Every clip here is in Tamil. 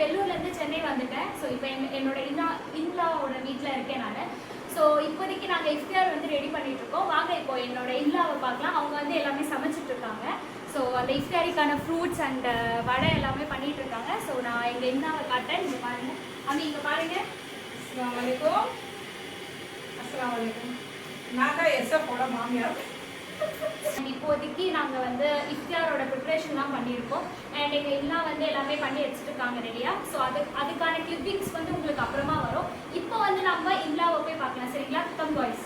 வெள்ளூர்லேருந்து சென்னை வந்துட்டேன். ஸோ இப்போ என்னோட இன்லாவோட வீட்டில் இருக்கேன் நான். ஸோ இப்போதைக்கு நாங்கள் இஃப்தியார் வந்து ரெடி பண்ணிட்டு இருக்கோம். வாங்க இப்போ என்னோட இன்லாவை பார்க்கலாம். அவங்க வந்து எல்லாமே சமைச்சிட்டு இருக்காங்க. ஸோ அந்த இஃப்தியாரிக்கான ஃப்ரூட்ஸ் அண்ட் வடை எல்லாமே பண்ணிட்டு இருக்காங்க. ஸோ நான் எங்கள் இன்னாவை காட்டேன். இங்கே பாருங்கள். அம்மி இங்கே பாருங்கள். அஸ்ஸலாமு அலைக்கும். அஸ்ஸலாமு அலைக்கும். நான் தான் எஸ்எஃபோட மாமியார். இப்போதைக்கு நாங்கள் வந்து இஃப்தியாரோட ப்ரிப்ரேஷன்லாம் பண்ணியிருக்கோம். அண்ட் எங்கள் இல்லா வந்து எல்லாமே பண்ணி வச்சுருக்காங்க ரெடியாக. ஸோ அதுக்கான கிளிப்பிங்ஸ் வந்து உங்களுக்கு அப்புறமா வரும். இப்போ வந்து நம்ம இல்லாவை போய் பார்க்கலாம். சரிங்களா? Come boys.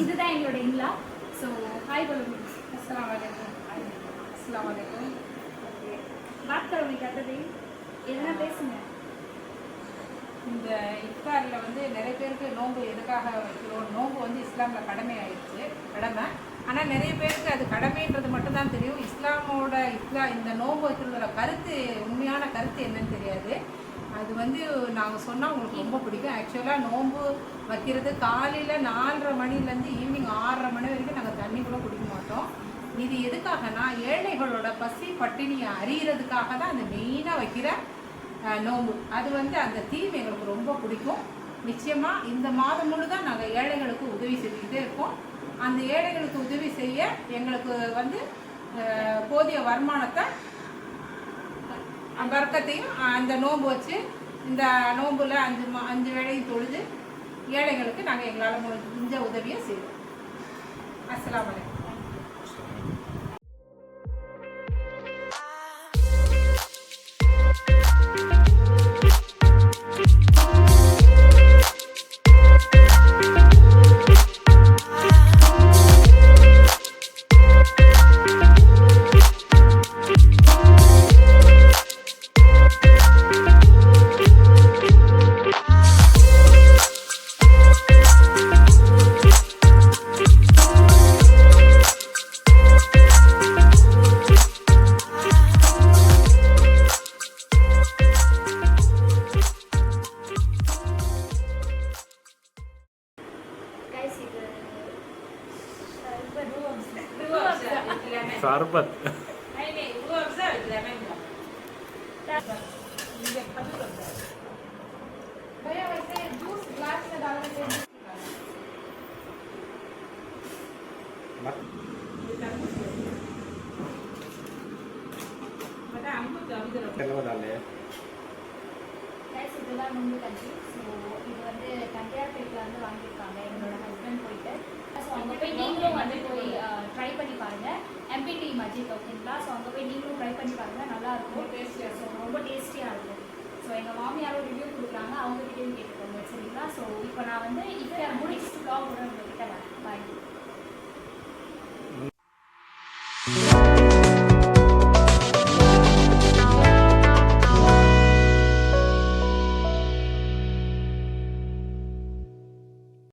இதுதான் எங்களோட இல்லா. ஸோ ஹாய் बोलो. அஸ்ஸலாமு அலைக்கும். அஸ்ஸலாமு அலைக்கும். बात करो नहीं कहते थे என்ன பேசுங்க. இந்த இஃப்தாரில் வந்து நிறைய பேருக்கு நோன்பு எதுக்காக வைக்கிறோம்? நோன்பு வந்து இஸ்லாமில் கடமை ஆனால் நிறைய பேருக்கு அது கடமைன்றது மட்டும்தான் தெரியும். இந்த நோன்பு வைக்கிறதோட கருத்து, உண்மையான கருத்து என்னன்னு தெரியாது. அது வந்து நாங்கள் சொன்னால் உங்களுக்கு ரொம்ப பிடிக்கும். ஆக்சுவலாக நோன்பு வைக்கிறது காலையில் 4:30 மணிலேருந்து ஈவினிங் 6:30 மணி வரைக்கும் நாங்கள் தண்ணி கூட குடிக்க மாட்டோம். இது எதுக்காகனா ஏழைகளோட பசி பட்டினியை அறியறதுக்காக தான் அந்த மெயினாக வைக்கிற நோன்பு. அது வந்து அந்த தீம் எங்களுக்கு ரொம்ப பிடிக்கும். நிச்சயமாக இந்த மாதம் முழுதான் நாங்கள் ஏழைகளுக்கு உதவி செஞ்சுக்கிட்டே இருக்கோம். அந்த ஏழைகளுக்கு உதவி செய்ய எங்களுக்கு வந்து போதிய வருமானத்தை வர்க்கத்தையும் அந்த நோன்பு வச்சு இந்த நோன்புல 5 வேளையும் தொழுது ஏழைகளுக்கு நாங்கள் எங்களால் முடிஞ்ச உதவியை செய்வோம். அஸ்ஸலாமு அலைக்கும். शरबत भैया वैसे जूस ग्लास में डालने से இதெல்லாம் நோன்பு கஞ்சி. ஸோ இது வந்து கண்டியார்பேட்டில் வந்து வாங்கியிருக்காங்க என்னோட ஹஸ்பண்ட் போயிட்டு. ஸோ அங்கே போய் நீங்களும் வந்து போய் ட்ரை பண்ணி பாருங்கள். எம்பிடி மஜித் ஓகேங்களா? ஸோ அங்கே போய் நீங்களும் ட்ரை பண்ணி பாருங்கள். நல்லாயிருக்கும், டேஸ்டியாக. ஸோ ரொம்ப டேஸ்டியாக இருக்கும். ஸோ எங்கள் மாமியாரும் ரிவ்யூ கொடுக்குறாங்க, அவங்ககிட்டையும் கேட்டுக்கோங்க. சரிங்களா? ஸோ இப்போ நான் வந்து இப்போ முடிச்சுட்டு ப்ளாக் கூட உங்கள்கிட்ட வரேன். பாய்.